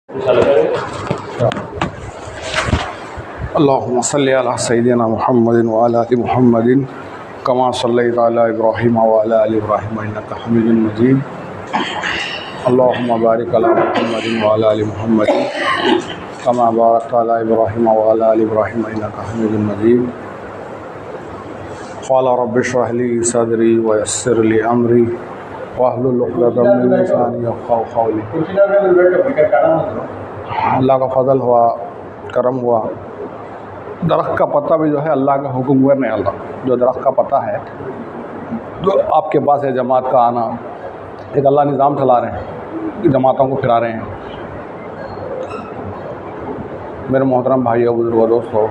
अल्लाहुम्मा सल्लि अला सय्यिदिना मुहम्मदिन व अला आलि मुहम्मदिन कमा सल्लैता अला इब्राहीम व अला आलि इब्राहीम इन्नका हमीदुम मजीद। अल्लाहुम्मा बारिक अला मुहम्मदिन व अला आलि मुहम्मदिन कमा बारकता अला इब्राहीम व अला आलि इब्राहीम इन्नका हमीदुम मजीद। क़ाल रब्बि इश्रह ली सदरी व यस्सिर ली अमरी वाहलुल उक़दतम मिन लिसानी यफ़क़हू क़ौली। अल्लाह का फ़ज़ल हुआ, करम हुआ। दरख्त का पत्ता भी जो है अल्लाह का हुक्म हुआ नहीं। अल्लाह जो दरख्त का पत्ता है जो आपके पास है, जमात का आना, एक अल्लाह निज़ाम चला रहे हैं, जमातों को फिरा रहे हैं। मेरे मोहतरम भाइयों, बुजुर्गों, दोस्तों,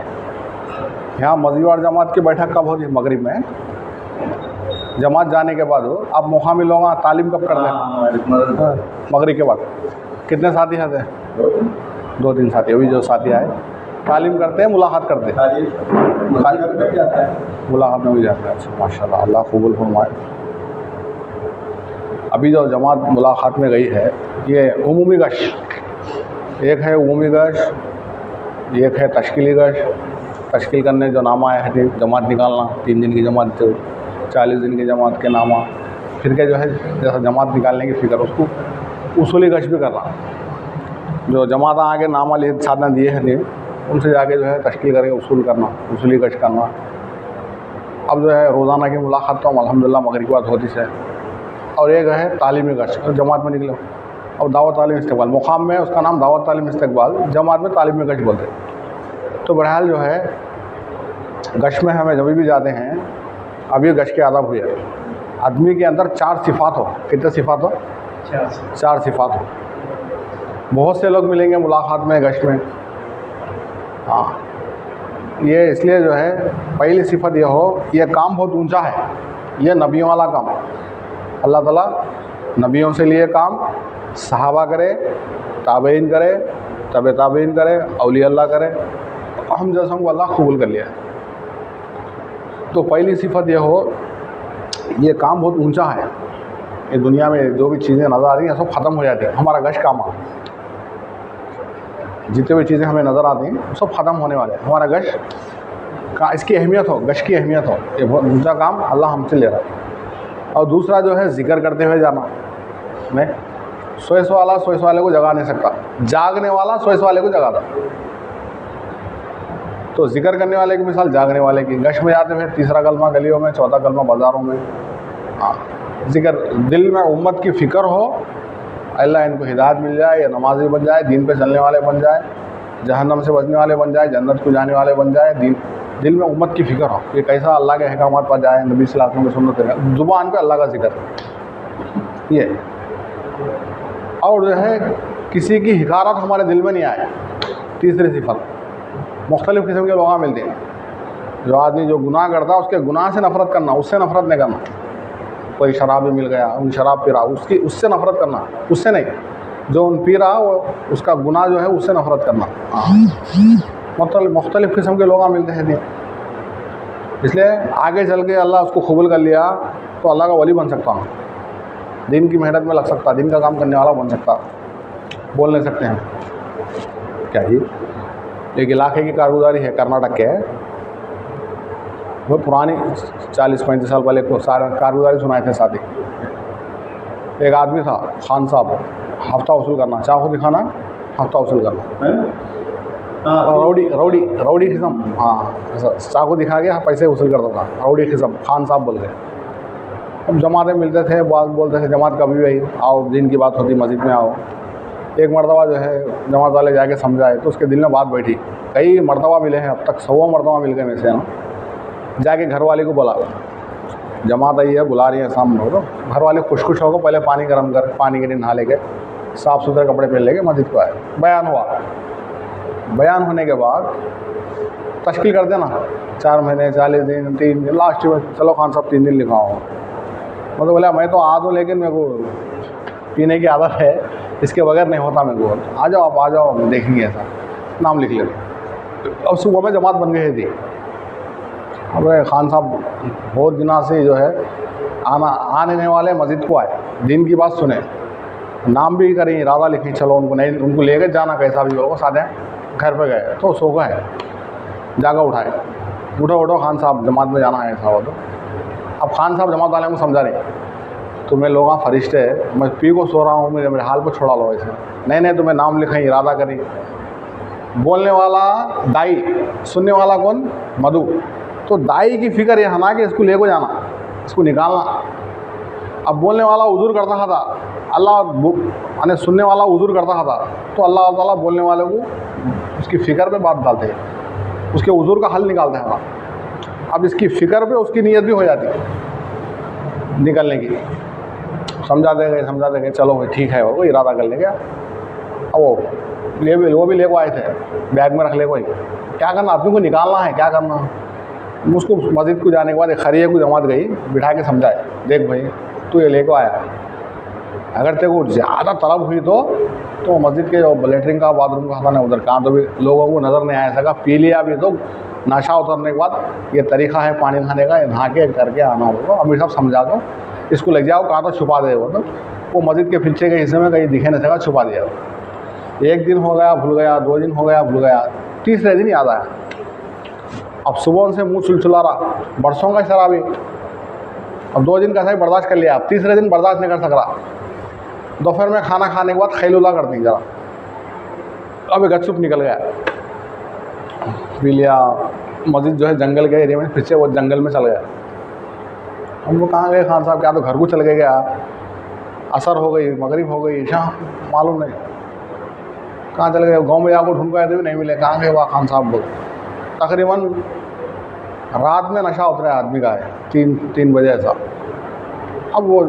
यहाँ मज़ीवार जमात की बैठक कब होगी? मगरिब में जमात जाने के बाद हो। आप मौका मिलोगा तालीम कब कर लें? मगरिब के बाद। कितने साथी आते हैं? 2-3 साथी। अभी जो साथी आए तालीम करते हैं, मुलाकात करते हैं, मुलाकात में भी जाते हैं। अच्छा, माशाल्लाह, अल्लाह कबूल फरमाए। अभी जो जमात मुलाकात में गई है, ये उमूमी गश्त, एक है उमूमी गश्त, एक है तश्कीली गश्त। तश्कील करने जो नामा आया है, जमात निकालना, 3 दिन की जमात, 40 दिन की जमात के नामा, फिर के जो है जैसा जमात निकालने की फ़िक्र, उसको उसूली गश्त भी करना। जो जमात आगे नामा ले साधना दिए हैं, उनसे जाके जो है तश्कील करके उसूल करना, उसूली गश्त करना। अब जो है रोज़ाना की मुलाकात तो अल्हम्दुलिल्लाह मगरिब के बाद होती है। और एक है तालीमी गश्त, जमात में निकलो। अब दावत तालीम इस्तक़बाल, मुक़ाम में उसका नाम दावत तालीम इस्तक़बाल, जमात में तालीमी गश्त बोलते हैं। तो बहरहाल जो है गश्त में हमें जब भी जाते हैं, अब ये गश्त के आदाब हुए, आदमी के अंदर 4 सिफ़ात हो। कितने सिफ़ात हो? 4 सिफ़ात हो। बहुत से लोग मिलेंगे मुलाकात में, गश्त में। हाँ, ये इसलिए जो है पहली सिफ़त ये हो, ये काम बहुत ऊंचा है, ये नबियों वाला काम है। अल्लाह ताला नबियों से लिए काम, सहाबा करे, ताबईन करे, तबे ताबईन करे, औलिया अल्लाह करे, हम जैसों को अल्लाह कबूल कर लिया। तो पहली सिफ़त ये हो, ये काम बहुत ऊंचा है। ये दुनिया में जो भी चीज़ें नज़र आ रही हैं सब ख़त्म हो जाती हैं। हमारा गश्त काम आ, जितने भी चीज़ें हमें नज़र आती हैं सब ख़त्म होने वाले हैं। हमारा गश्त का इसकी अहमियत हो, गश्त की अहमियत हो, ये बहुत ऊंचा काम अल्लाह हमसे ले रहा है। और दूसरा जो है ज़िक्र करते हुए जाना। मैं सोए वाला सोए वाले को जगा नहीं सकता, जागने वाला सोए वाले को जगाता। तो ज़िक्र करने वाले की मिसाल जागने वाले की। गश्त में जाते हुए 3रा कलमा गलियों में, 4था कलमा बाज़ारों में। हाँ, ज़िक्र, दिल में उम्मत की फ़िक्र हो, अल्लाह इनको हिदायत मिल जाए, या नमाज़ी बन जाए, दीन पे चलने वाले बन जाए, जहन्नम से बचने वाले बन जाए, जन्नत को जाने वाले बन जाए। दिल में उम्मत की फ़िक्र हो, ये कैसा अल्लाह के अहकामात पर जाए, नबी सल्लल्लाहु अलैहि वसल्लम की सुन्नत है, ज़ुबान पे अल्लाह का ज़िक्र, ये। और जो है किसी की हिकारत हमारे दिल में नहीं आए। तीसरी सिफ़त, मुख्तलिफ़ किस्म के लोग मिलते हैं। जो आदमी जो गुनाह करता है, उसके गुनाह से नफ़रत करना, उससे नफ़रत नहीं करना। कोई शराबी मिल गया, उन शराब पी रहा, उससे नफ़रत करना, उससे नहीं। जो उन पी रहा वो उसका गुनाह जो है उससे नफ़रत करना। मुख्तलिफ़ किस्म के लोग मिलते हैं। इसलिए आगे चल के अल्लाह उसको कबूल कर लिया तो अल्लाह का वली बन सकता हूँ, दीन की मेहनत में लग सकता, दीन का काम करने वाला बन सकता। बोल नहीं सकते हैं क्या? ही एक इलाके की कारगुजारी है, कर्नाटक के, वो पुरानी 40-35 साल पहले को सारा कारगुजारी सुनाए थे साथी। एक आदमी था, खान साहब, हफ्ता वसूल करना, चाकू दिखाना, हफ्ता वसूल करना। रौडी किस्म, हाँ, चाकू दिखा के पैसे वसूल करता था, रौडी किस्म, खान साहब बोल रहे। अब जमातें मिलते थे, बात बोलते थे, जमात कभी भी आओ, दिन की बात होती, मस्जिद में आओ। एक मरतबा जो है जमात वाले जाके समझाए तो उसके दिल में बात बैठी। कई मरतबा मिले हैं, अब तक 100 मरतबा मिल गए में से ना। जाके घर वाले को बोला, जमात आई है, बुला रही है सामने। तो घर वाले खुश होकर पहले पानी गर्म कर, पानी के लिए नहा लेके, साफ़ सुथरे कपड़े पहन लेके मस्जिद को आए। बयान हुआ, बयान होने के बाद तश्कील कर देना, 4 महीने, 40 दिन, 3 दिन, लास्ट में चलो खान साहब 3 दिन लिखाओ। मतलब बोला मैं तो आ दूँ, लेकिन मेरे को पीने की आदत है, इसके बगैर नहीं होता मेरे को। आ जाओ, आप आ जाओ, देखेंगे। ऐसा नाम लिख लेते। अब सुबह में जमात बन गई थी। अब खान साहब बहुत दिनों से जो है आने वाले मस्जिद को आए, दिन की बात सुने। नाम भी करें, इरादा लिखें, चलो उनको नहीं, उनको ले गए जाना कैसा भी होगा, साधे घर पे गए तो सो गए, जाकर उठाए, उठो उठो खान साहब जमात में जाना है, ऐसा हो तो। अब खान साहब जमात वाले को समझा रहे, तुम्हें लोग फरिश्ते है, मैं पी को सो रहा हूँ, मेरे हाल पर छोड़ा लो ऐसे। नहीं नहीं, तुम्हें नाम लिखें, इरादा करें। बोलने वाला दाई, सुनने वाला कौन? मधु। तो दाई की फिक्र ये है ना कि इसको ले को जाना, इसको निकालना। अब बोलने वाला हुजूर करता था, अल्लाह यानी सुनने वाला हुजूर करता था, तो अल्लाह ताला बोलने वाले को उसकी फ़िक्र पे बात डालते हैं, उसके हुजूर का हल निकालते हैं। अब इसकी फ़िक्र पे उसकी नीयत भी हो जाती है निकलने की। समझा देंगे चलो भाई ठीक है, वो इरादा कर लेंगे। अब वो भी ले को आए थे, बैग में रख ले कोई, क्या करना, आदमी को निकालना है, क्या करना। उसको मस्जिद को जाने के बाद एक खरीय को जमात गई, बिठा के समझाए, देख भाई तू ये ले को आया, अगर तेरे को ज़्यादा तलब हुई तो मस्जिद के जो लेटरिन का बाथरूम का था उधर कहाँ, तो भी लोगों को नज़र नहीं आया सका, पी लिया भी तो नशा उतरने के बाद ये तरीक़ा है पानी नहाने का, नहा के करके आना होगा। अमीर साहब समझा दो, इसको ले जाओ, कहाँ तो छुपा दे। वो मस्जिद के पीछे के हिस्से में कहीं दिखे नहीं सका, छुपा दिया। एक दिन हो गया भूल गया, 2 दिन हो गया भूल गया, तीसरे दिन याद आया। अब सुबह उनसे मुँह चुलचुला रहा, बरसों का शराबी। अब 2 दिन कैसा ही बर्दाश्त कर लिया, अब तीसरे दिन बर्दाश्त नहीं कर सक रहा। दोपहर में खाना खाने के बाद खैलुला कर दी जरा, अब गपचुप निकल गया, पी लिया। मस्जिद जो है जंगल के एरिया में, पीछे वो जंगल में चल गया। हम लोग कहाँ गए खान साहब, क्या तो घर को चल गए, क्या असर हो गई, मगरिब हो गई, ईशा, मालूम नहीं कहाँ चल गए। गांव में जाकर ढूंढ गए तो भी नहीं मिले, कहाँ गए वहाँ खान साहब लोग। तकरीबन रात में नशा उतरा आदमी का है, 3 बजे ऐसा। अब वो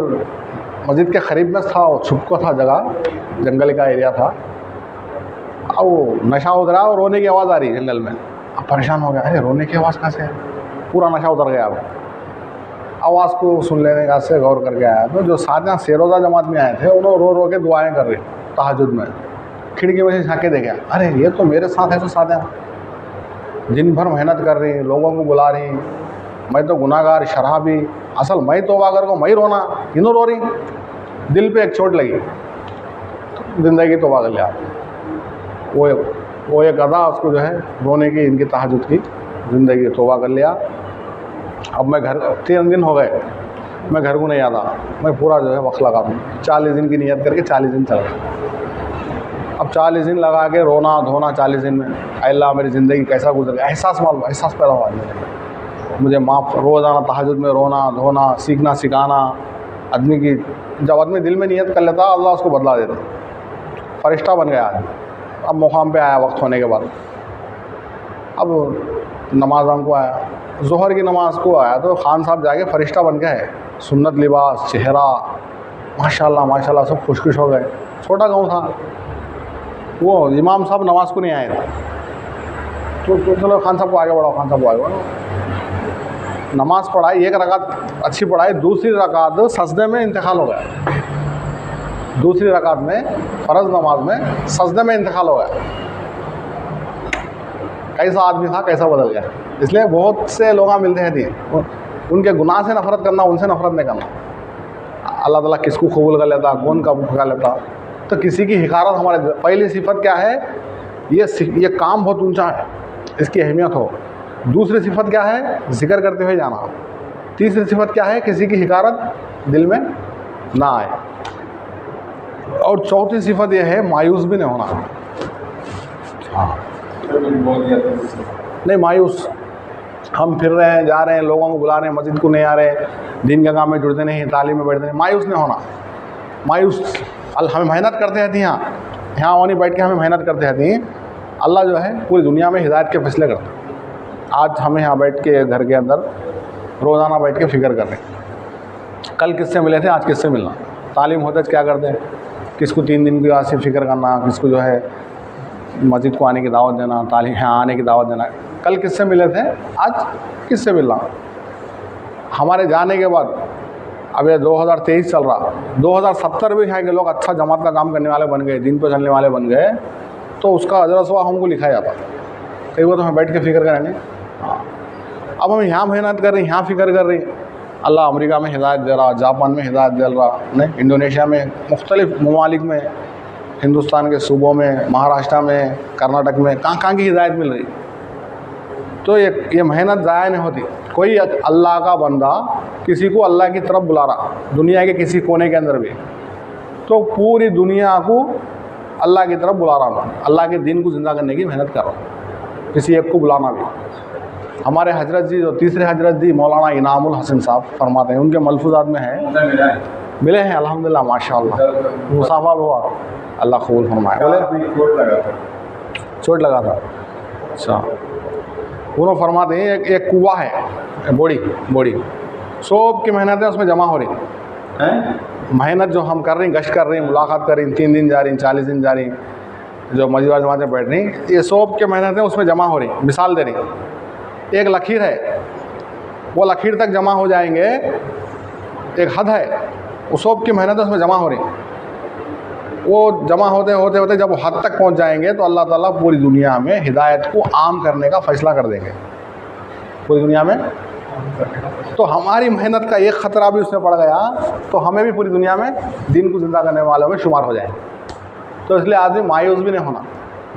मस्जिद के करीब में था, वो छुपको था जगह, जंगल का एरिया था। अब वो नशा उतरा और रोने की आवाज़ आ रही जंगल में। अब परेशान हो गया, अरे रोने की आवाज़ कहाँ से है, पूरा नशा उतर गया। अब आवाज़ को सुन लेने का से गौर करके आया, तो जो साथ यहाँ शेरोज़ा जमात में आए थे उन्होंने रो रो के दुआएँ कर रहे तहज्जुद में। खिड़की में से झाँके देखे, अरे ये तो मेरे साथ है, तो साथ है, दिन भर मेहनत कर रही, लोगों को बुला रही, मैं तो गुनाहगार शराबी, असल मैं तौबा कर को मैं रोना, इन्हों रो रही। दिल पे एक चोट लगी, ज़िंदगी तौबा कर लिया। वो एक अदा उसको जो है रोने की, इनकी तहज्जुद की, ज़िंदगी तौबा कर लिया। अब मैं घर 3 दिन हो गए, मैं घर को नहीं आता, मैं पूरा जो है वक्त लगा दूँ, 40 दिन की नियत करके 40 दिन चल गए। अब 40 दिन लगा के रोना धोना 40 दिन में, अल्लाह मेरी ज़िंदगी कैसा गुजर गया, एहसास पैदा हुआ मुझे माफ़। रोज़ाना तहज्जुद में रोना धोना, सीखना सिखाना आदमी की, जब आदमी दिल में नियत कर लेता अल्लाह उसको बदला देता, फरिश्ता बन गया आदमी। अब मुकाम पे आया वक्त होने के बाद, अब नमाज को आया, ज़ोहर की नमाज को आया, तो खान साहब जाके फरिश्ता बन गए, सुन्नत लिबास, चेहरा माशाल्लाह माशाल्लाह, सब खुश हो गए। छोटा गाँव था, वो इमाम साहब नमाज को नहीं आए थे, तो चलो खान साहब को आगे बढ़ाओ, खान साहब को आगे बढ़ाओ। नमाज पढ़ाई, 1 रकात अच्छी पढ़ाई, दूसरी रकात सजदे में इंतकाल हो गया। दूसरी रकात में फ़र्ज़ नमाज में सजदे में इंतकाल हो गया। कैसा आदमी था, कैसा बदल गया। इसलिए बहुत से लोग मिलते हैं थी, उनके गुनाह से नफ़रत करना, उनसे नफ़रत नहीं करना। अल्लाह ताला किसको कबूल कर लेता, कौन कबूल कर लेता। तो किसी की हिकारत, हमारे पहली सिफत क्या है, ये काम बहुत ऊंचा है, इसकी अहमियत हो। दूसरी सिफत क्या है, जिक्र करते हुए जाना। तीसरी सिफत क्या है, किसी की हिकारत दिल में ना आए। और चौथी सिफत यह है, मायूस भी नहीं होना। हाँ, नहीं मायूस, हम फिर रहे हैं, जा रहे हैं, लोगों को बुला रहे हैं, मस्जिद को नहीं आ रहे, दिन के काम में जुड़ते नहीं, तालीम में बैठते नहीं, मायूस नहीं होना। मायूस, हमें मेहनत करते रहती हैं, यहाँ वहीं बैठ के हमें मेहनत करते रहती हैं। अल्लाह जो है पूरी दुनिया में हिदायत के फैसले करता है। आज हमें यहाँ बैठ के घर के अंदर रोज़ाना बैठ के फ़िक्र कर रहे हैं, कल किससे मिले थे, आज किससे मिलना। तालीम होते क्या करते हैं, किसको 3 दिन की बाद से फ़िक्र करना, किसको जो है मस्जिद को आने की दावत देना, तालीम यहाँ आने की दावत देना। कल किससे मिले थे, आज किससे मिलना। हमारे जाने के बाद अब ये 2023 चल रहा, 2070 भी है कि लोग अच्छा जमात का काम करने वाले बन गए, दिन पर चलने वाले बन गए, तो उसका अजर सवाब हमको लिखा जाता। कई बार तो हम बैठ के फ़िक्र करेंगे। हाँ, अब हम यहाँ मेहनत कर रहे हैं, यहाँ फ़िक्र कर रहे हैं, अल्लाह अमेरिका में हिदायत दे रहा, जापान में हिदायत दे रहा, नहीं इंडोनेशिया में, मुख्तलिफ़ ममालिक में, हिंदुस्तान के सूबों में, महाराष्ट्र में, कर्नाटक में, कहाँ कहाँ की हिदायत मिल रही। तो ये मेहनत ज़ाया नहीं होती। कोई अल्लाह का बंदा किसी को अल्लाह की तरफ बुला रहा, दुनिया के किसी कोने के अंदर भी, तो पूरी दुनिया को अल्लाह की तरफ बुला रहा, अल्लाह के दीन को ज़िंदा करने की मेहनत कर रहा, किसी एक को बुलाना भी। हमारे हजरत जी, जो तीसरे हजरत जी मौलाना इनामुल हसन साहब फरमाते हैं, उनके मलफूजात में है, मिले हैं अल्हम्दुलिल्लाह माशाअल्लाह, मुसाफा हुआ, अल्लाह कबूल फरमाए। बोले चोट लगा था, अच्छा। उन्होंने फरमाते हैं एक कुआं है, बॉडी सब की मेहनत है उसमें जमा हो रही है। मेहनत जो हम कर रही, गश्त कर रही, मुलाकात कर रही, 3 दिन जा रही, 40 दिन जा रही, जो मजबूर जमात में बैठ रही, ये सब के मेहनत है उसमें जमा हो रही। मिसाल दे रही, एक लकीर है, वो लकीर तक जमा हो जाएंगे, एक हद है, वो सब की मेहनत उसमें जमा हो रही। वो जमा होते होते होते जब वो हद तक पहुंच जाएंगे तो अल्लाह ताला पूरी दुनिया में हिदायत को आम करने का फ़ैसला कर देंगे, पूरी दुनिया में। तो हमारी मेहनत का एक ख़तरा भी उसमें पड़ गया तो हमें भी पूरी दुनिया में दीन को ज़िंदा करने वालों में शुमार हो जाएंगे। तो इसलिए आदमी मायूस भी नहीं होना,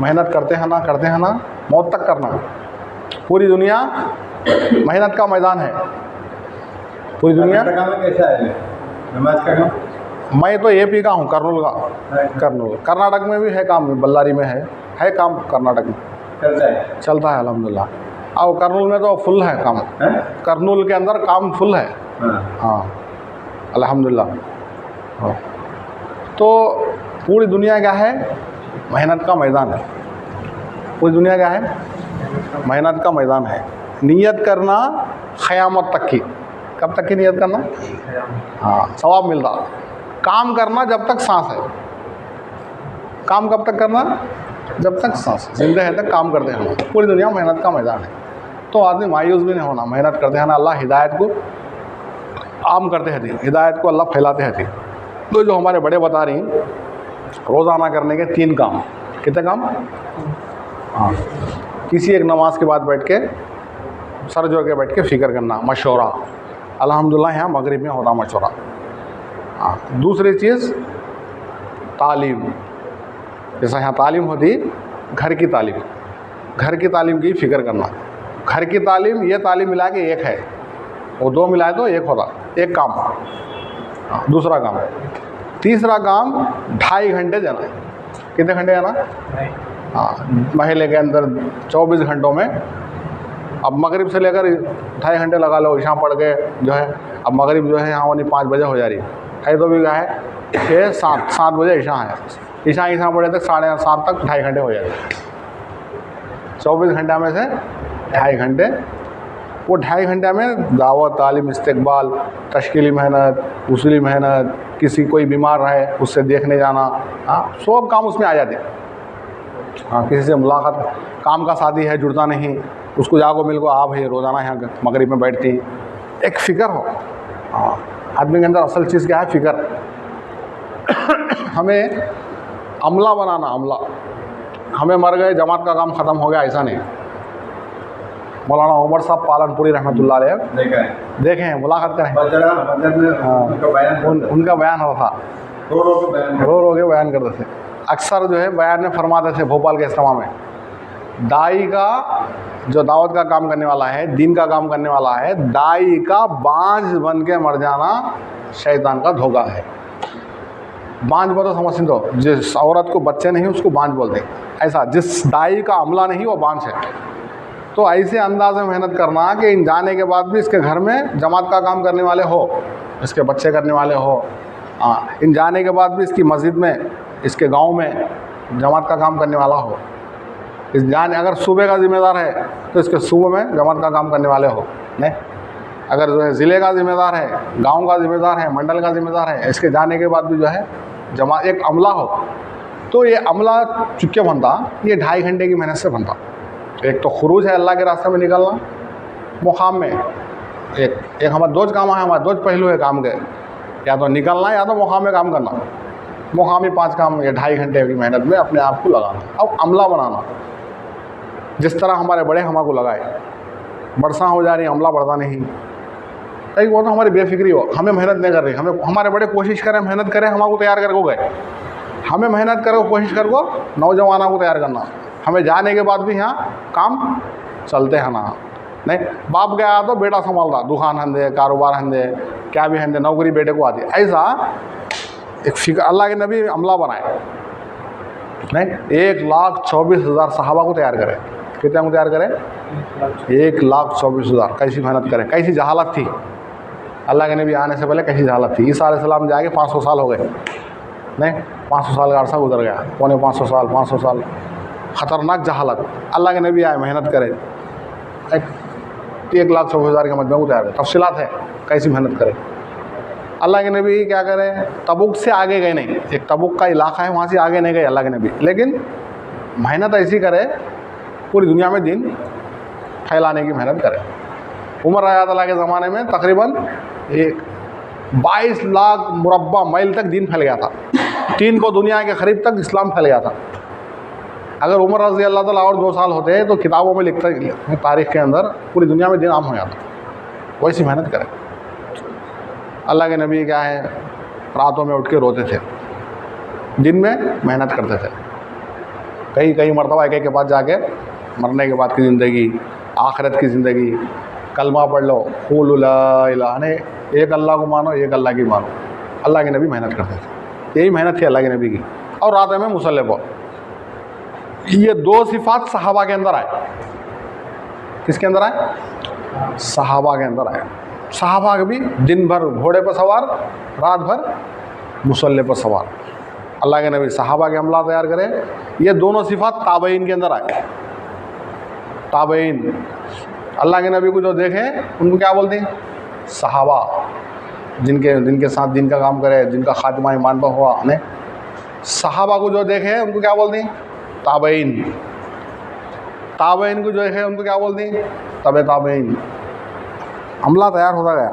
मेहनत करते हैं ना, मौत तक करना। पूरी दुनिया मेहनत का मैदान है, पूरी दुनिया। कैसा है नमाज का काम? मैं तो एपी का हूँ, कर्नूल का, कर्नाटक में भी है काम, बल्लारी में है काम, कर्नाटक में चलता है अल्हम्दुलिल्लाह। और कर्नूल में तो फुल है काम, कर्नूल के अंदर काम फुल है, हाँ अल्हम्दुलिल्लाह। हाँ। तो पूरी दुनिया क्या है, मेहनत का मैदान है। पूरी दुनिया क्या है, मेहनत का मैदान है। नियत करना क़यामत तक की, कब तक की नियत करना, हाँ सवाब मिल रहा। काम करना जब तक सांस है, काम कब तक करना, जब तक सांस जिंदे है तक काम करते हैं। पूरी दुनिया मेहनत का मैदान है। तो आदमी मायूस भी नहीं होना, मेहनत करते हैं ना, अल्लाह हिदायत को आम करते हैं, हिदायत को अल्लाह फैलाते हैं। तो जो हमारे बड़े बता रही, रोज़ाना करने के 3 काम, कितने काम, हाँ, किसी एक नमाज के बाद बैठ के सर जोड़ के बैठ के फ़िक्र करना, मशवरा। अल्हम्दुलिल्लाह यहाँ मगरिब में होता मशवरा। हाँ, दूसरी चीज़ तालीम, जैसा यहाँ तालीम होती, घर की तालीम, घर की तालीम की फ़िक्र करना। घर की तालीम, ये तालीम मिला के एक है, वो 2 मिलाए तो एक होता, एक काम। हाँ, दूसरा काम। तीसरा काम 2.5 घंटे जाना है। कितने घंटे जाना, हाँ, महीने के अंदर 24 घंटों में। अब मगरिब से लेकर 2.5 घंटे लगा लो, ईशा पढ़ के जो है, अब मगरिब जो है यहाँ वाली 5 बजे हो जा रही है, तो भी क्या है 6-7 बजे ईशा है, ईशा पढ़े तक 7:30 तक 2.5 घंटे हो जाते। 24 घंटा में से 2.5 घंटे, वो 2.5 घंटे में दावत, तालीम, इस्तिक़बाल, तश्कीली मेहनत, उसूली मेहनत, किसी कोई बीमार रहे उससे देखने जाना, हाँ सब काम उसमें आ जाते। हाँ, किसी से मुलाकात, काम का साथी है जुड़ता नहीं, उसको जागो मिल को आप है रोज़ाना यहाँ मगरिब में बैठती, एक फ़िक्र हो। हाँ, आदमी के अंदर असल चीज़ क्या है, फ़िक्र। हमें अमला बनाना, अमला। हमें मर गए, जमात का काम ख़त्म हो गया, ऐसा नहीं। मौलाना उमर साहब पालनपुरी रहमतुल्लाह अलैह देखे हैं, मुलाकात करें, उनका बयान हो था, रो के बयान करते थे। अक्सर जो है बयान में फरमाते थे भोपाल के इज्तिमा में, दाई का जो दावत का काम करने वाला है, दीन का काम करने वाला है, दाई का बांझ बन के मर जाना शैतान का धोखा है। बांझ बोलो समझ दो, जिस औरत को बच्चे नहीं उसको बांझ बोलते, ऐसा जिस दाई का अमला नहीं वो बांझ है। तो ऐसे अंदाज में मेहनत करना कि इन जाने के बाद भी इसके घर में जमात का काम करने वाले हो, इसके बच्चे करने वाले हो, हाँ, इन जाने के बाद भी इसकी मस्जिद में, इसके गांव में जमात का काम करने वाला हो। इस जाने, अगर सूबे का ज़िम्मेदार है तो इसके सूबे में जमात का काम करने वाले हो, नहीं अगर जो है ज़िले का ज़िम्मेदार है, गांव का ज़िम्मेदार है, मंडल का ज़िम्मेदार है, इसके जाने के बाद भी जो है जमा एक अमला हो। तो ये अमला चुपके बनता, ये 2.5 घंटे की मेहनत से बनता। एक तो खुरूज है अल्लाह के रास्ते में निकलना मुकाम में, एक हमारा 2 काम है, हमारे 2 पहलू है काम के, या तो निकलना या तो मुकाम में काम करना। मुकामी 5 काम, ये 2.5 घंटे की मेहनत में अपने आप को लगाना। अब अमला बनाना, जिस तरह हमारे बड़े हमको लगाए, बरसा हो जा रही, अमला बढ़ता नहीं, कई वो तो हमारी बेफिक्री हो, हमें मेहनत नहीं कर रही, हमें हमारे बड़े कोशिश करें मेहनत करें, हमको तैयार करके गए, हमें मेहनत करो कोशिश करो नौजवानों को तैयार करना, हमें जाने के बाद भी यहाँ काम चलते हैं ना। नहीं बाप गया तो बेटा संभालता, दुकान हंदे, कारोबार हंदे, क्या भी हंदे, नौकरी बेटे को आती। ऐसा एक फिक्र अल्लाह के नबी अमला बनाए, नहीं 1,24,000 सहाबा को तैयार करें। कितने को तैयार करें? 1,24,000। कैसी मेहनत करें, कैसी जहालत थी अल्लाह के नबी आने से पहले, कैसी जहालत थी। ईसा अलैहिस्सलाम जाके 500 साल हो गए, नहीं 500 साल का अरसा गुजर गया, पौने 500 साल, 500 साल ख़तरनाक जहालत। अल्लाह के नबी आए, मेहनत करें, 1,24,000 के मजमे को तैयार करें। तफसीलात है कैसी मेहनत करें। अल्लाह के नबी क्या करें, तबुक से आगे गए नहीं, एक तबुक का इलाका है वहाँ से आगे नहीं गए अल्लाह के नबी, लेकिन मेहनत ऐसी करे पूरी दुनिया में दीन फैलाने की मेहनत करें। उमर रज़ी अल्लाह के ज़माने में तकरीबन 22 लाख मुरब्बा माइल तक दीन फैल गया था, 3 को दुनिया के करीब तक इस्लाम फैल गया था। अगर उमर रज़ी अल्लाह ताला और 2 साल होते तो किताबों में लिखता तारीख़ के अंदर पूरी दुनिया में दीन आम हो जाता। वैसी मेहनत करें। अल्लाह के नबी क्या है, रातों में उठ के रोते थे, दिन में मेहनत करते थे। कई मरतबा एक के पास जाके मरने के बाद की ज़िंदगी, आखिरत की ज़िंदगी, कलमा पढ़ लो, क़ूलू ला इलाहा, ने एक अल्लाह को मानो, एक अल्लाह की मानो। अल्लाह के नबी मेहनत करते थे, यही मेहनत थी अल्लाह के नबी की। और रात में मुसल्ले पर, ये 2 सिफ़ात सहाबा के अंदर आए। किसके अंदर आए? सहाबा के अंदर आए। सहाबा के भी दिन भर घोड़े पर सवार, रात भर मुसल्ले पर सवार। अल्लाह के नबी सहाबा के अमला तैयार करें। ये दोनों सिफ़ात ताबईन के अंदर आए। ताबईन अल्लाह के नबी को जो देखें उनको क्या बोलते हैं? सहाबा। जिनके साथ दिन का काम करे, जिनका खात्मा ईमान पर हुआ, ने सहाबा को जो देखे उनको क्या बोलते हैं? ताबईन। ताबईन को जो देखे उनको क्या बोलते हैं? तबे ताबईन। अमला तैयार होता गया।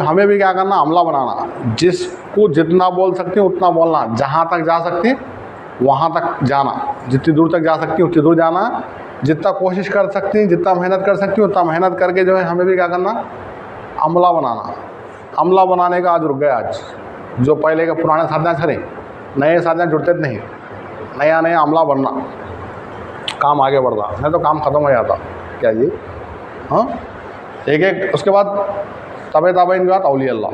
हमें भी क्या करना, अमला बनाना। जिसको जितना बोल सकते हैं उतना बोलना, जहाँ तक जा सकते हैं वहाँ तक जाना, जितनी दूर तक जा सकती हैं उतनी दूर जाना, जितना कोशिश कर सकती हैं, जितना मेहनत कर सकती हैं उतना मेहनत करके जो है हमें भी क्या करना, अमला बनाना। अमला बनाने का आज रुक गया। आज जो पहले के पुराने साथियाँ थे, नए साथियाँ जुड़ते नहीं, नया अमला बनना, काम आगे बढ़ता, नहीं तो काम ख़त्म हो जाता। क्या जी? हाँ, एक उसके बाद तबे ताबईन के बाद औलिया अल्लाह।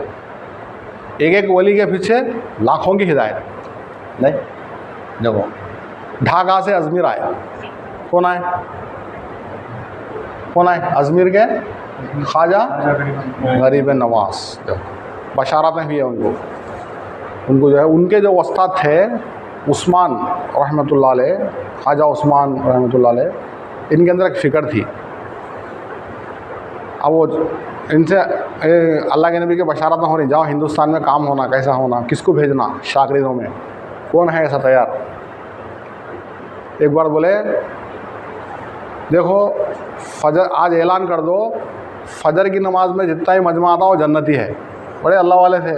एक वली के पीछे लाखों की हिदायत। नहीं देखो, ढाका से अजमेर आए, कौन आए? अजमेर के ख्वाजा गरीब नवाज। देखो बशारतें हुई है उनको जो है, उनके जो उस्ताद थे उस्मान रहमतुल्लाह अलैह, ख्वाजा उस्मान रहमतुल्लाह अलैह, इनके अंदर एक फ़िक्र थी। अब वो इनसे अल्लाह के नबी के बशारत हो रही, जाओ हिंदुस्तान में काम होना, कैसा होना, किसको भेजना, शागिर्दों में कौन है ऐसा तैयार। एक बार बोले देखो फजर आज ऐलान कर दो, फजर की नमाज में जितना ही मजमा आता वो जन्नती है। बड़े अल्लाह वाले थे,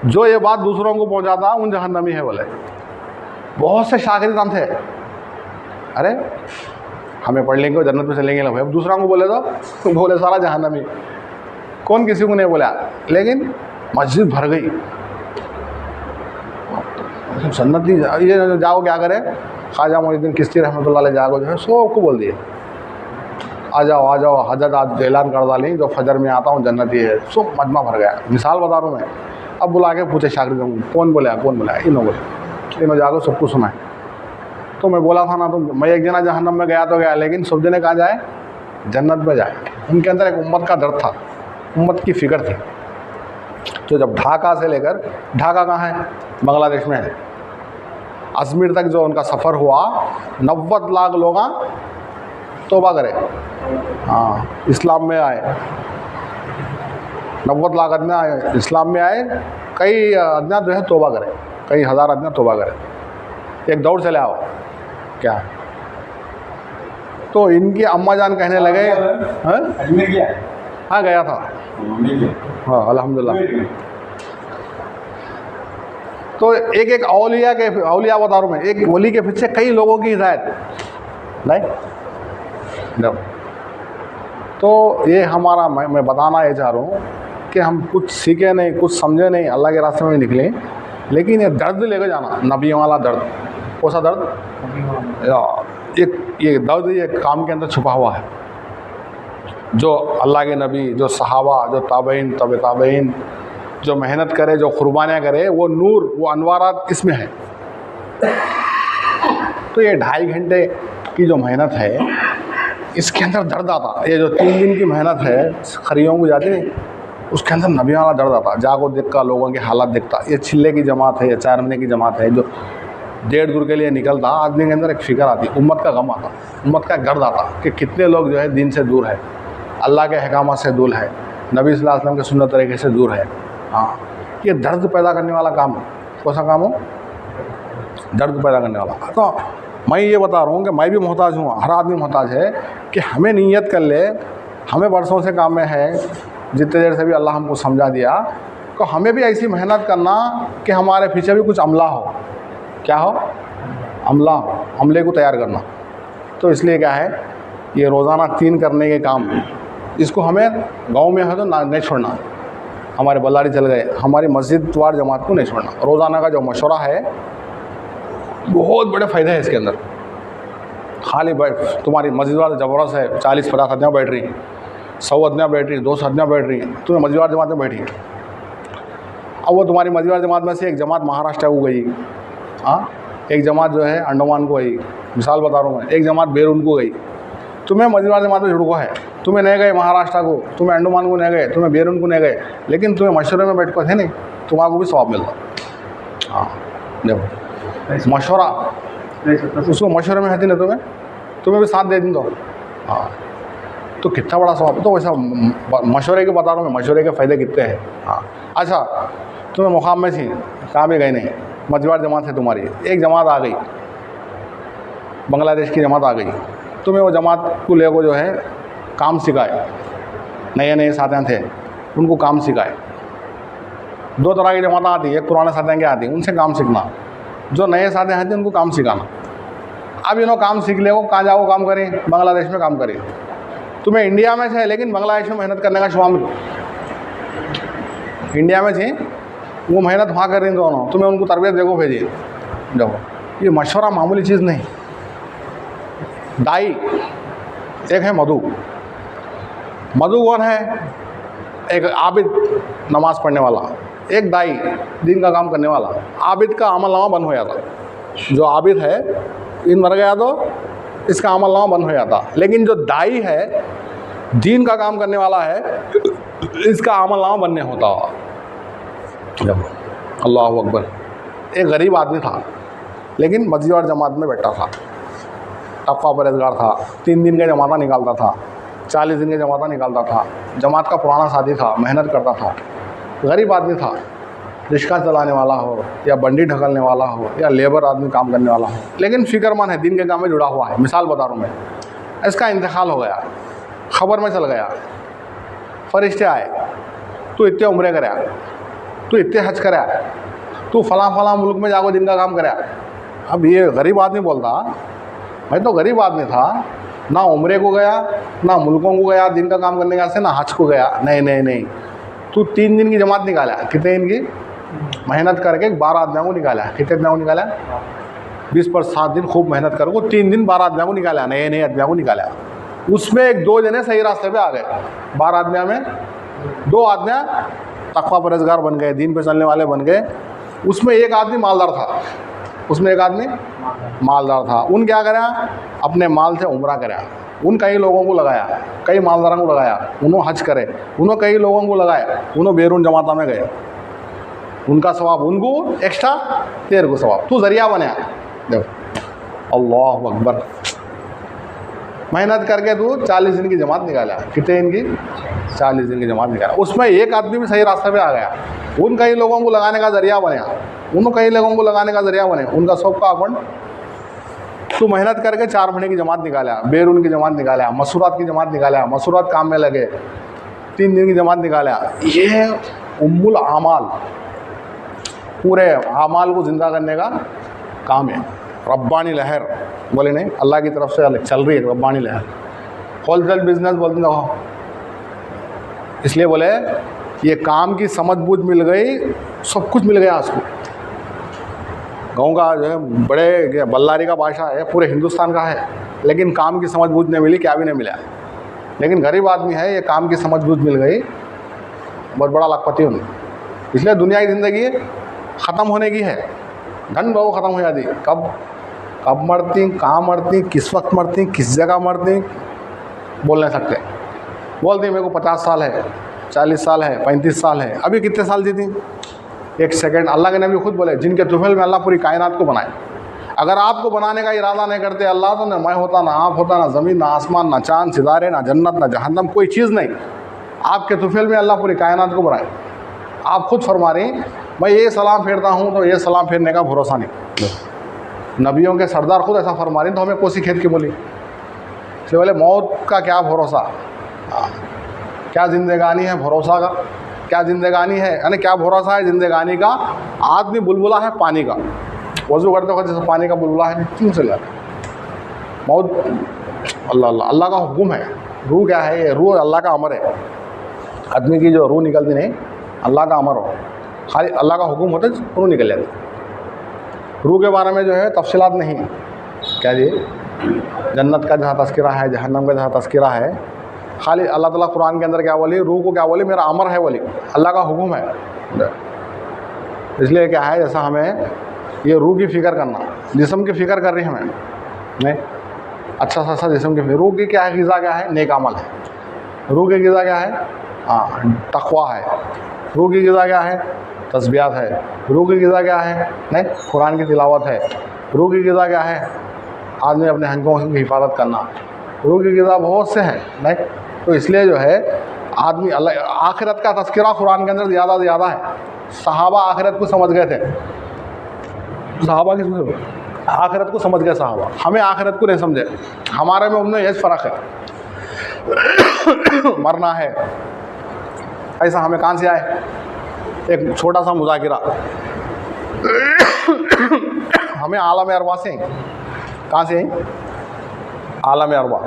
जो ये बात दूसरों को पहुंचाता उन जहन्नमी है बोले। बहुत से शागिर्द थे, अरे हमें पढ़ लेंगे जन्नत में चलेंगे ना भाई, अब दूसरा को बोले तो बोले सारा जहन्नमी। कौन किसी को नहीं बोला, लेकिन मस्जिद भर गई। जन्नती ये जाओ क्या करें, ख्वाजा मोइनुद्दीन चिश्ती रहमतुल्लाह अलैह जागो जो है सबको बोल दिए, आ जाओ हजरत आज ऐलान कर डाली, जो फजर में आता हूँ जन्नती है। सब मजमा भर गया। मिसाल बता रहा हूँ मैं। अब बुला के पूछे शागिर्दों को, कौन बोला, इन्हों बोले, इन्हों जाकर सबको सुनाए। तो मैं बोला था ना, तो मैं एक जना जहन्नम में गया तो गया, लेकिन सब जने कहाँ जाए, जन्नत में जाए। उनके अंदर एक उम्मत का डर था, उम्मत की फ़िक्र थी। तो जब ढाका से लेकर, ढाका कहाँ है, बांग्लादेश में है, अजमेर तक जो उनका सफ़र हुआ, 90 लाख लोग तौबा करे, हाँ इस्लाम में आए। 90 लाख आदमी आए, इस्लाम में आए। कई आदमी जो है तौबा करे, कई हज़ार आदमी तौबा करे। एक दौड़ चले आओ क्या। तो इनकी अम्मा जान कहने लगे, अजमेर गया? हाँ गया था, हाँ अल्हम्दुलिल्लाह। तो एक औलिया बता रहा हूँ मैं, एक वली के पीछे कई लोगों की हिदायत। नहीं तो ये हमारा मैं बताना ये चाह रहा हूँ कि हम कुछ सीखे नहीं, कुछ समझे नहीं, अल्लाह के रास्ते में निकले, लेकिन ये दर्द लेकर जाना, नबियों वाला दर्द। कौन सा दर्द? ये दर्द ये काम के अंदर छुपा हुआ है। जो अल्लाह के नबी, जो सहाबा, जो ताबईन, तबे ताबईन, जो मेहनत करे, जो कुर्बानियाँ करे, वो नूर, वो अनवारात इसमें है। तो ये 2.5 घंटे की जो मेहनत है, इसके अंदर दर्द आता। ये जो 3 दिन की मेहनत है, खरियों को जाती नहीं, उसके अंदर नबियों वाला दर्द आता। जागो देखता, लोगों की हालत देखता। ये छिल्ले की जमात है, ये 4 महीने की जमात है, जो 1.5 दूर के लिए निकलता, आदमी के अंदर एक फ़िक्र आती, उम्मत का गम आता, उम्मत का गर्द आता कि कितने लोग जो है दीन से दूर है, अल्लाह के अहकामात से दूर है, नबी सल्लल्लाहु अलैहि वसल्लम के सुन्नत तरीके से दूर है। हाँ, ये दर्द पैदा करने वाला काम है। कौन सा काम हो? दर्द पैदा करने वाला। तो मैं ये बता रहा हूँ कि मैं भी मोहताज हूँ, हर आदमी मोहताज है कि हमें नीयत कर ले, हमें बरसों से काम में है, जितने देर से भी अल्लाह हमको समझा दिया, तो हमें भी ऐसी मेहनत करना कि हमारे पीछे भी कुछ अमला हो। क्या हो? अमला हो, अमले को तैयार करना। तो इसलिए क्या है, ये रोज़ाना 3 करने के काम, इसको हमें गांव में है तो नहीं छोड़ना। हमारे बल्लारी चल गए, हमारी मस्जिद वार जमात को नहीं छोड़ना। रोज़ाना का जो मशवरा है, बहुत बड़े फ़ायदे हैं इसके अंदर। खाली तुम्हारी मस्जिद वार ज़बरदस्त है, 40-50 आदमियाँ बैठ रही, 100 आदमियाँ बैठ रही, 200 आदमियाँ बैठ रही, तुम्हें मस्जिद वार जमात में बैठी। अब वो तुम्हारी मस्जिद वार जमात में से एक जमात महाराष्ट्र को गई, हाँ, एक जमात जो है अंडमान को गई, मिसाल बता रहा हूँ मैं, एक जमात बेरून को गई। तुम्हें मस्जिद वार जमात में जुड़ को है, तुम्हें नहीं गए महाराष्ट्र को, तुम्हें अंडमान को नहीं गए, तुम्हें बेरून को नहीं गए, लेकिन तुम्हें मशवरे में बैठ कर थे नहीं, तुम्हारा भी सवाब मिलता। हाँ, देखो मशवरा, उसको मशवरे में है ना, तुम्हें भी साथ दे दी। तो हाँ, तो कितना बड़ा सवाब। तो वैसा मशवरे के बता रहा हूँ मैं, मशवरे के फ़ायदे कितने हैं। हाँ, अच्छा, तुम्हें मुकाम में थी, कहाँ भी गए नहीं, मजवार जमात है तुम्हारी, एक जमात आ गई, बांग्लादेश की जमात आ गई, तुम्हें वो जमात को ले को जो है काम सिखाए। नए साथियाँ थे, उनको काम सिखाए। 2 तरह की जमात आती, एक पुराने साथियाँ की आती, उनसे काम सीखना। जो नए साथी हैं उनको काम सिखाना। अब इन्हों काम सीख ले, वो कहाँ जाओ काम करें, बांग्लादेश में काम करें। तुम्हें इंडिया में है, लेकिन बांग्लादेश में मेहनत करने का शौक मिलो। इंडिया में थी, वो मेहनत वहाँ कर रही दोनों, तुम्हें उनको तरबियत देखो भेजिए। देखो, ये मशवरा मामूली चीज़ नहीं। दाई एक है मधु। मधु कौन है? एक आबिद, नमाज पढ़ने वाला। एक दाई, दिन का काम करने वाला। आबिद का अमलनामा बंद हो जाता। जो आबिद है, दिन मर गया तो इसका अमलनामा बंद हो जाता। लेकिन जो दाई है, दीन का काम करने वाला है, इसका अमलनामा बंद नहीं होता। अल्लाहु अकबर। एक गरीब आदमी था, लेकिन मस्जिद और जमात में बैठा था, तक़वा परहेज़गार था, 3 दिन का जमाता निकालता था, 40 दिन का जमाता निकालता था, जमात का पुराना साथी था, मेहनत करता था। गरीब आदमी था, रिक्शा चलाने वाला हो या बंडी ढकलने वाला हो या लेबर आदमी काम करने वाला हो, लेकिन फ़िक्रमंद है, दिन के काम में जुड़ा हुआ है। मिसाल बता रहा हूँ मैं, इसका इंतकाल हो गया, ख़बर में चल गया, फरिश्ते आए, तू इतने उम्रे कराया, तू इतने हज कराया, तू फला मुल्क में जाकर दिन का काम कराया। अब ये गरीब आदमी बोलता, मैं तो गरीब आदमी था, ना उम्रे को गया, ना मुल्कों को गया दिन का काम करने का, से ना हज को गया। नहीं, तू 3 दिन की जमात निकाला। कितने दिन की मेहनत करके 12 आदमियों को निकाला। कितने आदमियों को निकाला? 20 पर 7 दिन खूब मेहनत करके 3 दिन 12 आदमियों को निकाला, नए आदमियों को निकाला। उसमें 1-2 जने सही रास्ते पे आ गए। 12 आदमियों में 2 आदमियाँ तक़वा परहेज़गार बन गए, दीन पे चलने वाले बन गए। उसमें एक आदमी मालदार था, उन क्या करा, अपने माल से उम्रा करा। उन कई लोगों को लगाया, कई मालदारों को लगाया, उन्होंने हज करे, उन्होंने कई लोगों को लगाया, उन्होंने बेरून जमाता में गए। उनका सवाब उनको एक्स्ट्रा, तेरे को सवाब, तू जरिया बना। देखो, अल्लाह अकबर। मेहनत करके तू 40 दिन की जमात निकाला। कितने दिन की? 40 दिन की जमात निकाला। उसमें एक आदमी भी सही रास्ते पे आ गया। उन कई लोगों को लगाने का जरिया बना, उनका सबका अकाउंट। तू मेहनत करके 4 महीने की जमात निकाला, बेरून की जमात निकाला, मसूरात की जमात निकाला, मसूरात काम में लगे, 3 दिन की जमात निकाला। ये उम्मुल आमाल, पूरे आमाल को ज़िंदा करने का काम है। रब्बानी लहर बोले नहीं, अल्लाह की तरफ से चल रही है रब्बानी लहर। होलसेल बिजनेस बोलते हो। इसलिए बोले ये काम की समझ बूझ मिल गई, सब कुछ मिल गया उसको। गाँव का जो है बड़े बल्लारी का बादशाह है, पूरे हिंदुस्तान का है, लेकिन काम की समझ बूझ नहीं मिली, क्या भी नहीं मिला। लेकिन गरीब आदमी है, ये काम की समझ बूझ मिल गई, बहुत बड़ा लखपति हूँ। इसलिए दुनिया की ज़िंदगी ख़त्म होने की है, धन बहु ख़त्म हो जाती। कब कब मरती, कहाँ मरती, किस वक्त मरती, किस जगह मरती, बोल नहीं सकते। बोलती मेरे को 50 साल है, 40 साल है, 35 साल है, अभी कितने साल जीती? एक सेकंड। अल्लाह के नबी खुद बोले, जिनके तुफैल में अल्लाह पूरी कायनात को बनाए। अगर आपको बनाने का इरादा नहीं करते अल्लाह, तो न मैं होता, ना आप होता, ना ज़मीन, ना आसमान, ना चांद सितारे, ना जन्नत, ना जहन्नम, कोई चीज़ नहीं। आपके तुफैल में अल्लाह पूरी कायनात को बनाए। आप खुद फरमा रही, मैं ये सलाम फेरता हूँ तो ये सलाम फेरने का भरोसा नहीं। नबियों के सरदार खुद ऐसा फरमा रही, तो हमें कोसी खेत की बोली। इसलिए बोले मौत का क्या भरोसा, क्या ज़िंदगानी है भरोसा का, क्या ज़िंदगानी है, यानी क्या भरोसा है ज़िंदगानी का। आदमी बुलबुला है पानी का, वज़ू करते वक्त जैसे पानी का बुलबुला है, क्यों चल जाता है। मौत अल्लाह अल्लाह अल्लाह का हुक्म है। रूह क्या है? ये रूह अल्लाह का अमर है। आदमी की जो रूह निकलती नहीं, अल्लाह का अमर हो, खाली अल्लाह का हुक्म होता है रूह निकल जाती। रूह के बारे में जो है तफसीलात नहीं, क्या जी, जन्नत का जहाँ तज़किरा है, जहन्नम का जहाँ तज़किरा है, खाली अल्लाह ताला कुरान के अंदर क्या बोली, रूह को क्या बोली, मेरा अमर है बोली, अल्लाह का हुक्म है। इसलिए क्या है, जैसा हमें ये रूह की फ़िक्र करना, जिस्म की फ़िक्र कर रही है हमें नहीं, अच्छा सा अच्छा जिस्म की। रूह की क्या है ग़िज़ा, क्या है नेक अमल है। रूह की ग़िज़ा क्या है? हाँ, तक़वा है। रूह की ग़िज़ा क्या है? तस्बीहात है। रूह की ग़िज़ा क्या है? नहीं, कुरान की तिलावत है। रूह की ग़िज़ा क्या है? आदमी अपने हक़ों की हिफाजत करना। रूह की ग़िज़ा बहुत से हैं नहीं। तो इसलिए जो है आदमी अल्लाह आखिरत का तज़किरा कुरान के अंदर ज़्यादा से ज़्यादा है। सहाबा आखिरत को समझ गए थे, सहाबा की आखिरत को समझ गए सहाबा, हमें आखिरत को नहीं समझे। हमारे में उनमें यही फ़र्क है, मरना है। ऐसा हमें कहाँ से आए? एक छोटा सा मुज़ाकिरा, हमें आलम अरवा से, कहाँ से? आलम अरवा।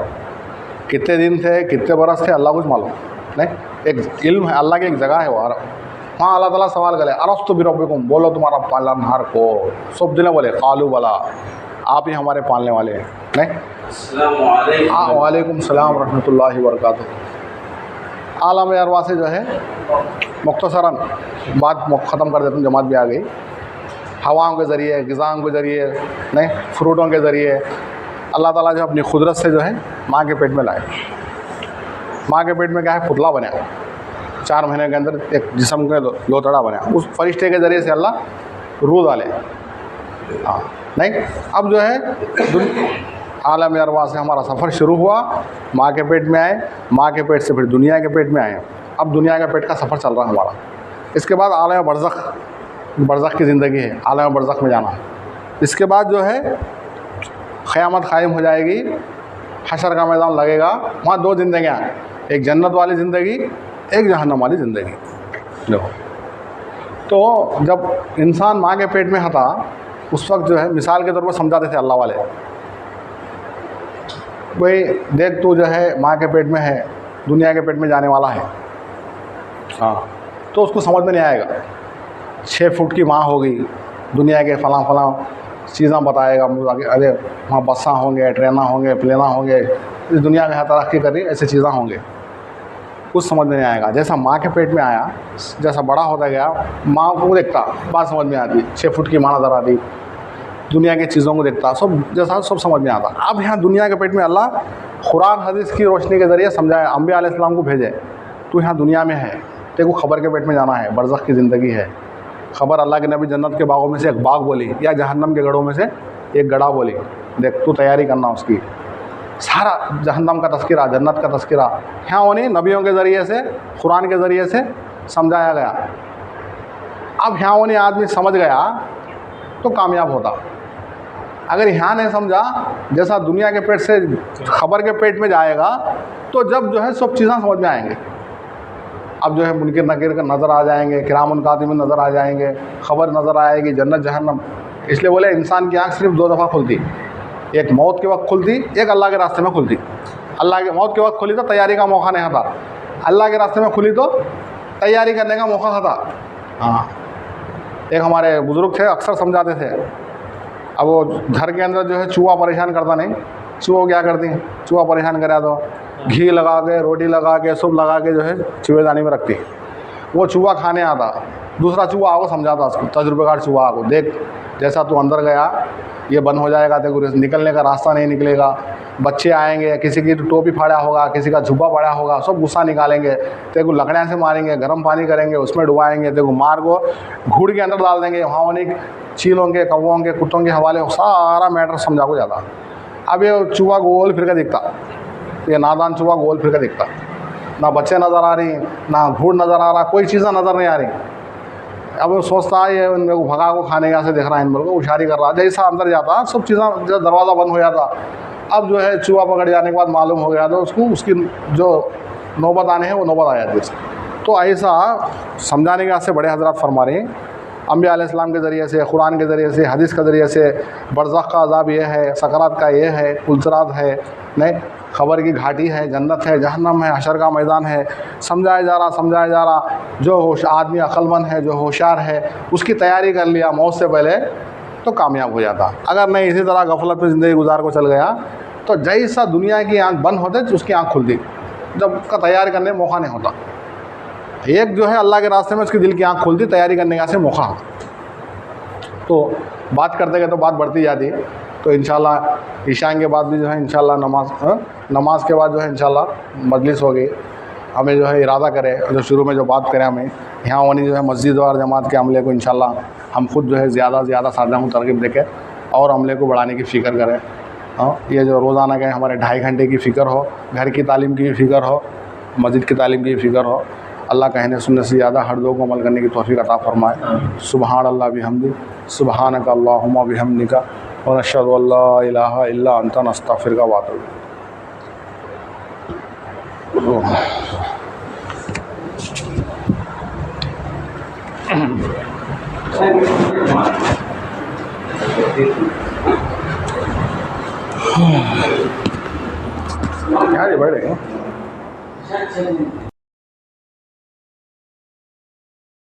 कितने दिन थे, कितने बरस थे, अल्लाह कुछ मालूम नहीं। एक इल्म है, अल्लाह की एक जगह है वहाँ अल्लाह ताला सवाल करे, अरस्तु बिरब्बिकुम, बोलो तुम्हारा पालनहार को। सब दिने बोले कालू बला, आप ही हमारे पालने वाले हैं नहीं। हाँ, वालेकुम सलाम रहमतुल्लाहि व बरकातुहू। आलम अरवा से जो है मुख्तसरन बात ख़त्म कर देता हूँ, जमात भी आ गई। हवाओं के ज़रिए, ग़िज़ाओं के ज़रिए नहीं, फ्रूटों के ज़रिए अल्लाह ताला जो अपनी कुदरत से जो है माँ के पेट में लाए। माँ के पेट में क्या है? पुतला बना, 4 महीने के अंदर एक जिस्म के लोतड़ा बना। उस फरिश्ते के ज़रिए से अल्लाह रूह डाले। हाँ नहीं, अब जो है आलम अरवा से हमारा सफ़र शुरू हुआ, माँ के पेट में आए, माँ के पेट से फिर दुनिया के पेट में आए। अब दुनिया के पेट का सफ़र चल रहा है हमारा। इसके बाद आलम बरज़ख, बरज़ख की ज़िंदगी है, आलम बरज़ख में जाना। इसके बाद जो है क़यामत कायम हो जाएगी, हशर का मैदान लगेगा, वहाँ 2 ज़िंदगियाँ हैं, एक जन्नत वाली ज़िंदगी, एक जहन्नम वाली ज़िंदगी। देखो, तो जब इंसान माँ के पेट में था, उस वक्त जो है मिसाल के तौर पर समझाते थे अल्लाह वाले, भाई देख तू जो है माँ के पेट में है, दुनिया के पेट में जाने वाला है। हाँ, तो उसको समझ में नहीं आएगा। 6 फुट की माँ होगी, दुनिया के फलां फलां चीज़ें बताएगा, अरे वहाँ बसें होंगे, ट्रेना होंगे, प्लेना होंगे, इस दुनिया में तरक्की कर रही ऐसी चीज़ें होंगे, कुछ समझ में नहीं आएगा। जैसा माँ के पेट में आया, जैसा बड़ा होता गया, माँ को देखता, बात समझ में आती, 6 फुट की माँ नज़र आती, दुनिया की चीज़ों को देखता, सब जैसा सब समझ में आता। अब यहाँ दुनिया के पेट में अल्लाह कुरान हदीस की रोशनी के ज़रिए समझाया, अम्बिया अलैहिस्सलाम को भेजे, तू यहाँ दुनिया में है, तेरे को खबर के पेट में जाना है, बरज़ख की ज़िंदगी है। खबर अल्लाह के नबी जन्नत के बागों में से एक बाग बोली, या जहन्नम के गढ़ों में से एक गड़ा बोली, देख तू तैयारी करना उसकी। सारा जहन्नम का तज़किरा, जन्नत का तज़किरा यहाँ उन्हीं नबियों के ज़रिए से, कुरान के ज़रिए से समझाया गया। अब यहाँ उन्हीं आदमी समझ गया तो कामयाब होता। अगर यहाँ नहीं समझा, जैसा दुनिया के पेट से खबर के पेट में जाएगा, तो जब जो है सब चीज़ें समझ में आएंगे। अब जो है मुनकिर नकीर का नज़र आ जाएंगे, किरामुन कातिबीन नज़र आ जाएंगे, खबर नज़र आएगी, जन्नत जहन्नम। इसलिए बोले इंसान की आँख सिर्फ 2 दफ़ा खुलती, एक मौत के वक्त खुलती, एक अल्लाह के रास्ते में खुलती। अल्लाह के मौत के वक्त खुली तो तैयारी का मौका नहीं था, अल्लाह के रास्ते में खुली तो तैयारी करने का मौका था। हाँ, एक हमारे बुज़ुर्ग थे, अक्सर समझाते थे, अब वो घर के अंदर जो है चूहा परेशान करता नहीं, चूहा क्या करती हैं, चूहा परेशान करा तो घी लगा के, रोटी लगा के, सूप लगा के जो है चूहेदानी में रखती। वो चूहा खाने आता, दूसरा चूहा आको समझाता उसको, तजुर्बेकार चूहा आको, देख जैसा तू अंदर गया ये बंद हो जाएगा, तेरे को निकलने का रास्ता नहीं निकलेगा, बच्चे आएंगे, किसी की टोपी फाड़ा होगा, किसी का झुब्बा फाड़ा होगा, सब गुस्सा निकालेंगे, तेरे को लकड़ियाँ से मारेंगे, गर्म पानी करेंगे, उसमें डुबाएंगे, तेरे को मार को घूड़ के अंदर डाल देंगे, वहाँ उन्हीं चीलों के, कौवों के, कुत्तों के हवाले सारा मैटर समझा को जाता। अब ये चूहा गोल फिर के दिखता, ये नादान चूहा गोल फिर के दिखता, ना बच्चे नज़र आ रही, ना घूड़ नज़र आ रहा, कोई चीज़ें नज़र नहीं आ रही। अब वो सोचता है ये मेरे को भगा को खाने का से देख रहा है, इन मेरे को उशारी कर रहा, जैसा अंदर जाता सब चीज़ें, जब दरवाज़ा बंद हो जाता, अब जो है चूहा पकड़ जाने के बाद मालूम हो गया तो उसको उसकी जो नौबत आने हैं वो नौबत आ जाती है। तो ऐसा समझाने के वास्ते बड़े हजरत फरमा रहे हैं, अम्बिया अलैहिस्सलाम के ज़रिए से, कुरान के ज़रिए से, हदीस के ज़रिए से, बरज़ख का अज़ाब ये है, सकरात का ये है, पुलसरात है, नहीं खबर की घाटी है, जन्नत है, जहन्नम है, हशर का मैदान है, समझाया जा रहा। जो आदमी अक्लमंद है, जो होशियार है, उसकी तैयारी कर लिया मौत से पहले तो कामयाब हो जाता। अगर नहीं इसी तरह गफलत में ज़िंदगी गुजार को चल गया तो जैसा दुनिया की आँख बंद होते उसकी आँख खुलती, जब उसका तैयारी करने मौका नहीं होता। एक जो है अल्लाह के रास्ते में उसकी दिल की आँख खुलती, तैयारी करने का से मौका होता। तो बात करते गए तो बात बढ़ती जाती है। तो इंशाल्लाह ईशान के बाद भी जो है इंशाल्लाह नमाज के बाद जो है इंशाल्लाह मजलिस होगी। हमें जो है इरादा करें, जो शुरू में जो बात करें, हमें यहाँ होनी जो है मस्जिद और जमात के अमले को इंशाल्लाह हम खुद जो है ज़्यादा से ज़्यादा साझा तरगीब देके और अमले को बढ़ाने की फ़िक्र करें। हाँ, ये जो रोज़ाना के हमारे 2.5 घंटे की फ़िक्र हो, घर की तालीम की भी फ़िक्र हो, मस्जिद की तालीम की भी फ़िक्र हो। अल्लाह कहने सुनने से ज़्यादा हर दो को अमल करने की तौफीक अता फरमाए। सुबहान अल्लाह बिहम्दी, सुबहानक अल्लाहुम्मा बिहम्दिका व नशहदु अल्ला इलाहा इल्ला अंता नस्तगफिरुका व अतूबु इलैह। क्या बैठे